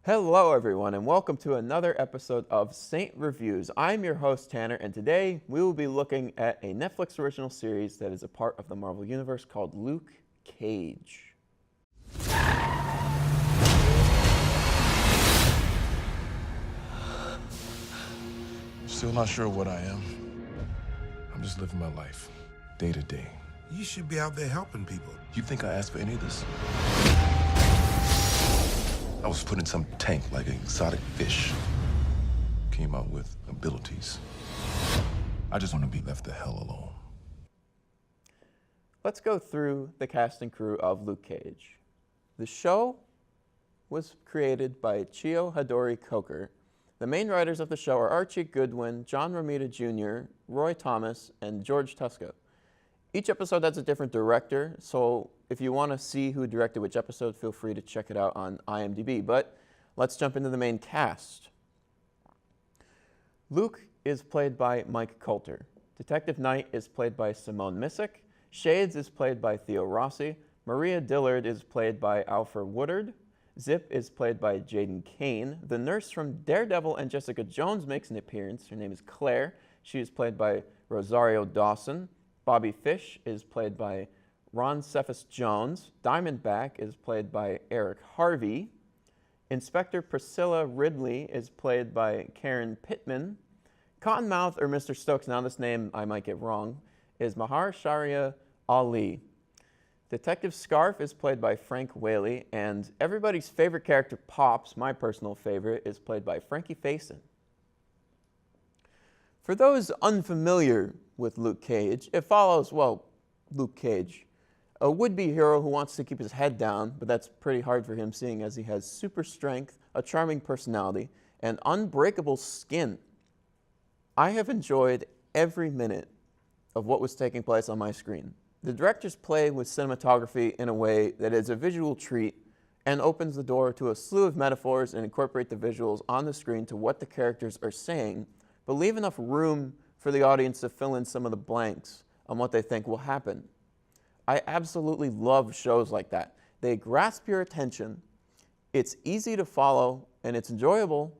Hello everyone and welcome to another episode of Saint Reviews. I'm your host Tanner and today we will be looking at a Netflix original series that is a part of the Marvel Universe called Luke Cage. Still not sure what I am. I'm just living my life, day to day. You should be out there helping people. You think I asked for any of this? I was put in some tank like an exotic fish. Came out with abilities. I just want to be left the hell alone. Let's go through the cast and crew of Luke Cage. The show was created by Chio Hadori Coker. The main writers of the show are Archie Goodwin, John Romita Jr., Roy Thomas, and George Tuska. Each episode has a different director, so if you want to see who directed which episode, feel free to check it out on IMDb. But let's jump into the main cast. Luke is played by Mike Coulter. Detective Knight is played by Simone Missick. Shades is played by Theo Rossi. Maria Dillard is played by Alfred Woodard. Zip is played by Jaden Kane. The nurse from Daredevil and Jessica Jones makes an appearance. Her name is Claire. She is played by Rosario Dawson. Bobby Fish is played by Ron Cephas Jones. Diamondback is played by Eric Harvey. Inspector Priscilla Ridley is played by Karen Pittman. Cottonmouth, or Mr. Stokes, now this name I might get wrong, is Maharsharya Ali. Detective Scarf is played by Frank Whaley, and everybody's favorite character, Pops, my personal favorite, is played by Frankie Faison. For those unfamiliar with Luke Cage, it follows, Luke Cage, a would-be hero who wants to keep his head down, but that's pretty hard for him seeing as he has super strength, a charming personality, and unbreakable skin. I have enjoyed every minute of what was taking place on my screen. The directors play with cinematography in a way that is a visual treat and opens the door to a slew of metaphors and incorporate the visuals on the screen to what the characters are saying, but leave enough room for the audience to fill in some of the blanks on what they think will happen. I absolutely love shows like that. They grasp your attention, it's easy to follow, and it's enjoyable,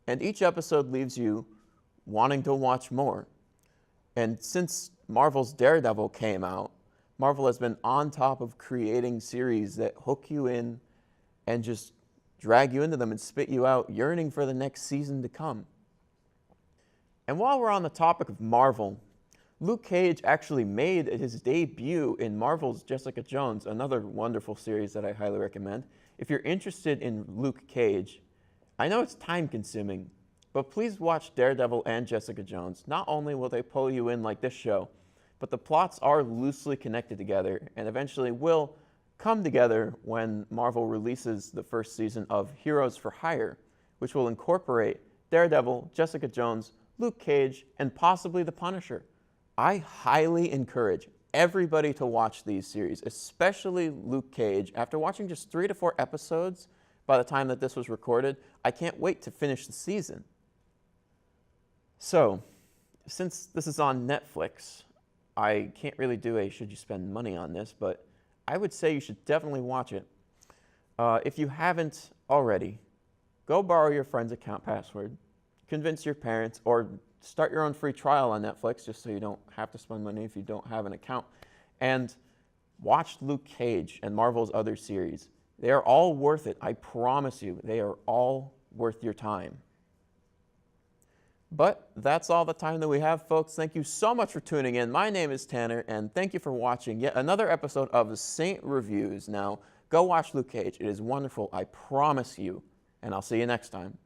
and each episode leaves you wanting to watch more. And since Marvel's Daredevil came out, Marvel has been on top of creating series that hook you in and just drag you into them and spit you out, yearning for the next season to come. And while we're on the topic of Marvel, Luke Cage actually made his debut in Marvel's Jessica Jones, another wonderful series that I highly recommend. If you're interested in Luke Cage, I know it's time-consuming, but please watch Daredevil and Jessica Jones. Not only will they pull you in like this show, but the plots are loosely connected together and eventually will come together when Marvel releases the first season of Heroes for Hire, which will incorporate Daredevil, Jessica Jones, Luke Cage, and possibly The Punisher. I highly encourage everybody to watch these series, especially Luke Cage. After watching just 3 to 4 episodes by the time that this was recorded, I can't wait to finish the season. So, since this is on Netflix, I can't really do a should you spend money on this, but I would say you should definitely watch it. If you haven't already, go borrow your friend's account password, convince your parents, or start your own free trial on Netflix just so you don't have to spend money if you don't have an account, and watch Luke Cage and Marvel's other series. They are all worth it. I promise you, they are all worth your time. But that's all the time that we have, folks. Thank you so much for tuning in. My name is Tanner, and thank you for watching yet another episode of Saint Reviews. Now, go watch Luke Cage. It is wonderful, I promise you, and I'll see you next time.